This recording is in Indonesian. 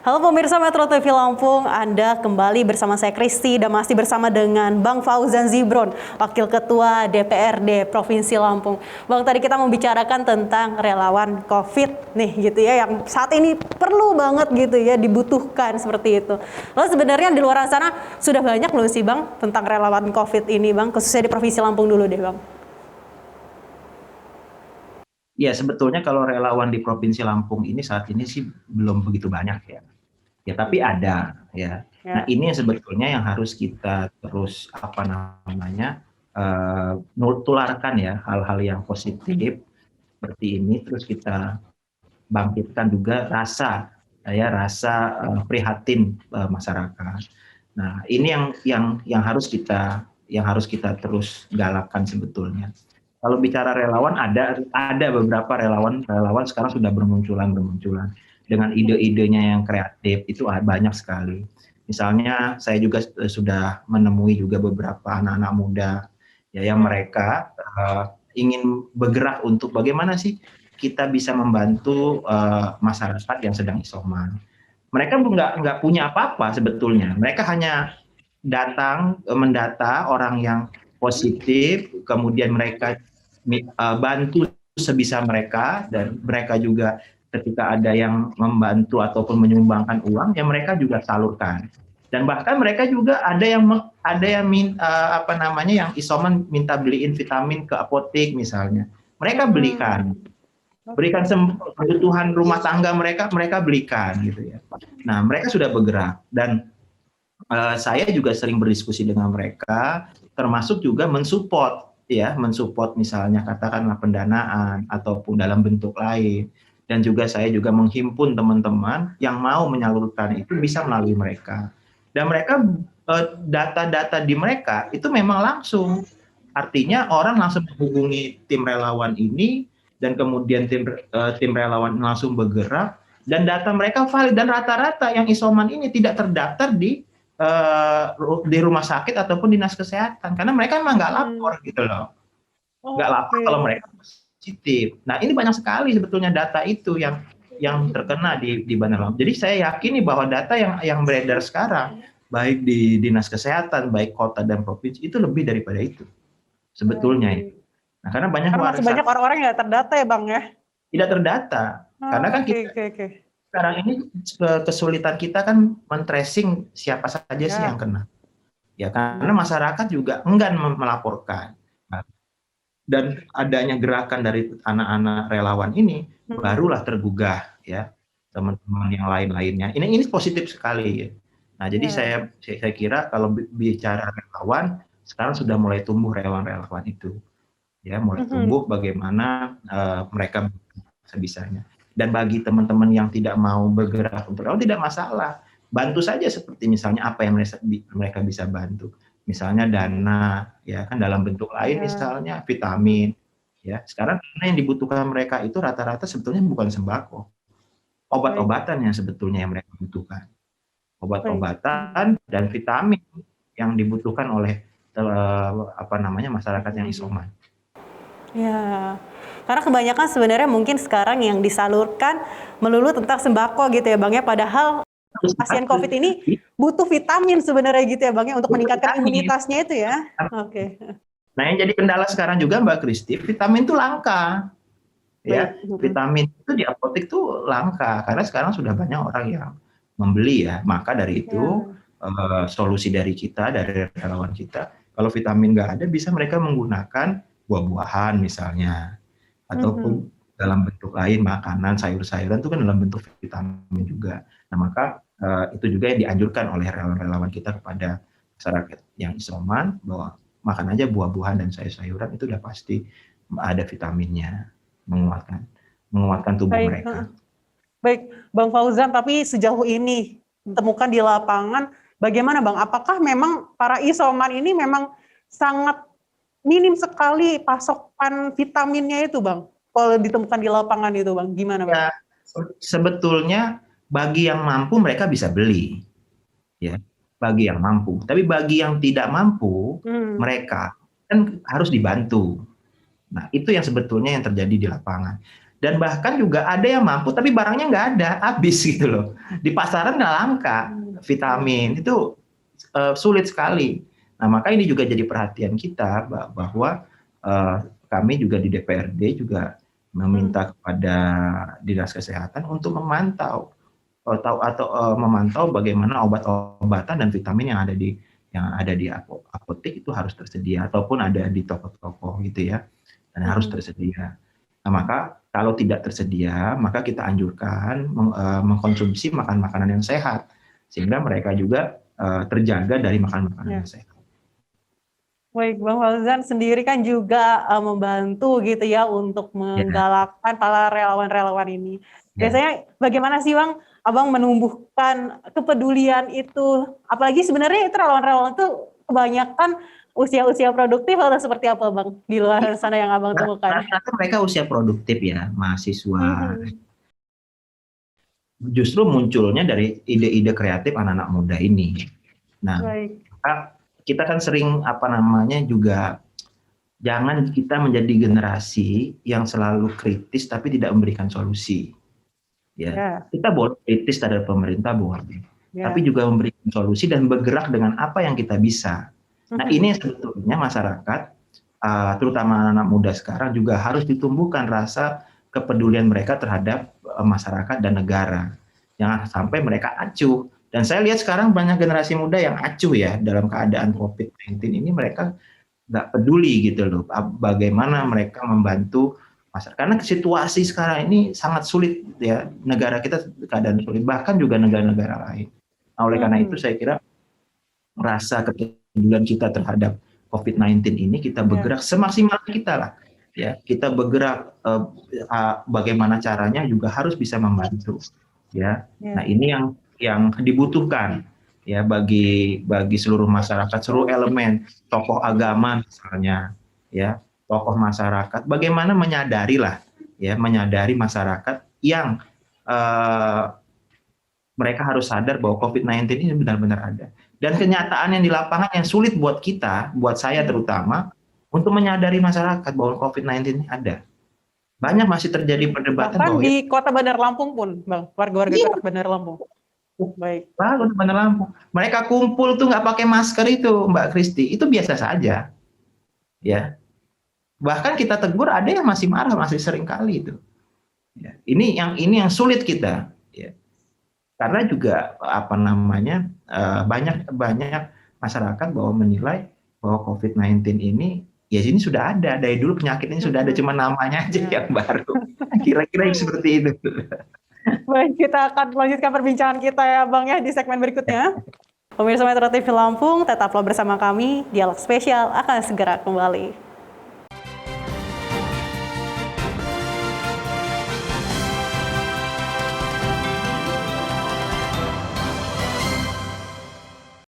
Halo pemirsa Metro TV Lampung, Anda kembali bersama saya Kristi dan masih bersama dengan Bang Fauzan Zibron, Wakil Ketua DPRD Provinsi Lampung. Bang, tadi kita membicarakan tentang relawan COVID nih gitu ya, yang saat ini perlu banget gitu ya, dibutuhkan seperti itu. Lalu sebenarnya di luar sana sudah banyak loh sih Bang tentang relawan COVID ini Bang, khususnya di Provinsi Lampung dulu deh Bang. Ya, sebetulnya kalau relawan di Provinsi Lampung ini saat ini sih belum begitu banyak ya. Ya, tapi ada ya. Nah, Ya. ini yang sebetulnya yang harus kita terus tularkan ya, hal-hal yang positif seperti ini, terus kita bangkitkan juga prihatin masyarakat. Nah, ini yang harus kita terus galakkan sebetulnya. Kalau bicara relawan, ada beberapa relawan sekarang sudah bermunculan dengan ide-idenya yang kreatif, itu banyak sekali. Misalnya saya juga sudah menemui juga beberapa anak-anak muda ya, yang mereka ingin bergerak untuk bagaimana sih kita bisa membantu masyarakat yang sedang isoman. Mereka nggak punya apa-apa sebetulnya. Mereka hanya mendata orang yang positif, kemudian mereka bantu sebisa mereka, dan mereka juga ketika ada yang membantu ataupun menyumbangkan uang, ya mereka juga salurkan. Dan bahkan mereka juga yang isoman minta beliin vitamin ke apotek misalnya. Mereka berikan kebutuhan rumah tangga mereka belikan gitu ya. Nah, mereka sudah bergerak, dan saya juga sering berdiskusi dengan mereka, termasuk juga mensupport misalnya katakanlah pendanaan ataupun dalam bentuk lain. Dan juga saya juga menghimpun teman-teman yang mau menyalurkan itu bisa melalui mereka. Dan mereka data-data di mereka itu memang langsung. Artinya orang langsung menghubungi tim relawan ini, dan kemudian tim relawan langsung bergerak, dan data mereka valid, dan rata-rata yang isoman ini tidak terdaftar di rumah sakit ataupun dinas kesehatan, karena mereka memang nggak lapor gitu loh, nggak lapor kalau mereka positif. Nah, ini banyak sekali sebetulnya data itu yang terkena di Bandar Lampung. Jadi saya yakini bahwa data yang beredar sekarang, baik di dinas kesehatan, baik kota dan provinsi, itu lebih daripada itu sebetulnya. Nah, karena masih banyak orang-orang yang nggak terdata ya Bang ya? Tidak terdata. Karena kan kita sekarang ini kesulitan kita kan men-tracing siapa saja sih yang kena. Ya, karena masyarakat juga enggan melaporkan. Nah, dan adanya gerakan dari anak-anak relawan ini, barulah tergugah ya teman-teman yang lain-lainnya. Ini positif sekali ya. Nah, jadi saya kira kalau bicara relawan, sekarang sudah mulai tumbuh relawan-relawan itu. Ya, mulai tumbuh bagaimana mereka sebisanya. Dan bagi teman-teman yang tidak mau bergerak untuk relawan, tidak masalah. Bantu saja, seperti misalnya apa yang mereka bisa bantu. Misalnya dana, ya kan, dalam bentuk lain, misalnya vitamin. Ya, sekarang yang dibutuhkan mereka itu rata-rata sebetulnya bukan sembako. Obat-obatan yang sebetulnya yang mereka butuhkan. Obat-obatan dan vitamin yang dibutuhkan oleh masyarakat yang isoman. Ya, karena kebanyakan sebenarnya mungkin sekarang yang disalurkan melulu tentang sembako gitu ya Bang ya, padahal pasien COVID ini butuh vitamin sebenarnya gitu ya Bang ya, untuk meningkatkan imunitasnya itu ya. Oke. Nah, yang jadi kendala sekarang juga Mbak Kristi, vitamin itu langka. Ya, vitamin itu di apotek tuh langka, karena sekarang sudah banyak orang yang membeli ya. Maka dari itu solusi dari kita, dari relawan kita, kalau vitamin nggak ada, bisa mereka menggunakan buah-buahan misalnya, ataupun dalam bentuk lain, makanan, sayur-sayuran itu kan dalam bentuk vitamin juga. Nah, maka itu juga yang dianjurkan oleh relawan-relawan kita kepada masyarakat yang isoman, bahwa makan aja buah-buahan dan sayur-sayuran, itu udah pasti ada vitaminnya, menguatkan tubuh mereka. Baik, Bang Fauzan, tapi sejauh ini ditemukan di lapangan, bagaimana Bang? Apakah memang para isoman ini memang sangat minim sekali pasokan vitaminnya itu Bang? Kalau ditemukan di lapangan itu Bang, gimana Bang? Ya, sebetulnya bagi yang mampu mereka bisa beli, ya, bagi yang mampu. Tapi bagi yang tidak mampu, mereka kan harus dibantu. Nah, itu yang sebetulnya yang terjadi di lapangan. Dan bahkan juga ada yang mampu tapi barangnya nggak ada, habis gitu loh. Di pasaran nggak langka vitamin, itu sulit sekali. Nah, maka ini juga jadi perhatian kita bahwa kami juga di DPRD juga meminta kepada Dinas Kesehatan untuk memantau memantau bagaimana obat-obatan dan vitamin yang ada di apotek itu harus tersedia ataupun ada di toko-toko gitu ya, dan harus tersedia. Nah, maka kalau tidak tersedia, maka kita anjurkan mengkonsumsi makanan-makanan yang sehat sehingga mereka juga terjaga dari makanan-makanan yang sehat. Baik, Bang Fauzan sendiri kan juga membantu gitu ya untuk menggalakkan para relawan-relawan ini. Biasanya bagaimana sih Bang, Abang menumbuhkan kepedulian itu? Apalagi sebenarnya itu relawan-relawan itu kebanyakan usia-usia produktif atau seperti apa Bang di luar sana yang Abang temukan? Rata-rata mereka usia produktif ya, mahasiswa. Justru munculnya dari ide-ide kreatif anak-anak muda ini. Nah, kita kan sering juga jangan kita menjadi generasi yang selalu kritis tapi tidak memberikan solusi. Ya, kita boleh kritis terhadap pemerintah boleh, tapi juga memberikan solusi dan bergerak dengan apa yang kita bisa. Nah, ini sebetulnya masyarakat, terutama anak-anak muda sekarang juga harus ditumbuhkan rasa kepedulian mereka terhadap masyarakat dan negara. Jangan sampai mereka acuh. Dan saya lihat sekarang banyak generasi muda yang acuh ya dalam keadaan COVID-19 ini, mereka nggak peduli gitu loh bagaimana mereka membantu masyarakat. Karena situasi sekarang ini sangat sulit ya, negara kita keadaan sulit, bahkan juga negara-negara lain. Nah, oleh karena itu saya kira rasa kepedulian kita terhadap COVID-19 ini kita bergerak semaksimal kita lah. Ya, kita bergerak bagaimana caranya juga harus bisa membantu. Ya, nah ini yang dibutuhkan ya bagi seluruh masyarakat, seluruh elemen, tokoh agama misalnya, ya, tokoh masyarakat, bagaimana menyadari masyarakat yang mereka harus sadar bahwa COVID-19 ini benar-benar ada. Dan kenyataan yang di lapangan yang sulit buat kita, buat saya terutama, untuk menyadari masyarakat bahwa COVID-19 ini ada. Banyak masih terjadi perdebatan bahkan di Kota Bandar Lampung pun, Bang, warga-warga Kota Bandar Lampung. Baik. Kota Bandar Lampung. Mereka kumpul tuh nggak pakai masker itu, Mbak Kristi. Itu biasa saja. Ya. Bahkan kita tegur ada yang masih marah, masih sering kali itu. Ya. Ini yang sulit kita. Ya. Karena juga banyak masyarakat bahwa menilai bahwa COVID-19 ini ya ini sudah ada dari dulu, penyakit ini sudah ada, cuma namanya aja yang baru. Kira-kira seperti itu. Baik, kita akan melanjutkan perbincangan kita ya Bang ya di segmen berikutnya. Pemirsa Metro TV Lampung, tetaplah bersama kami, Dialog Spesial akan segera kembali.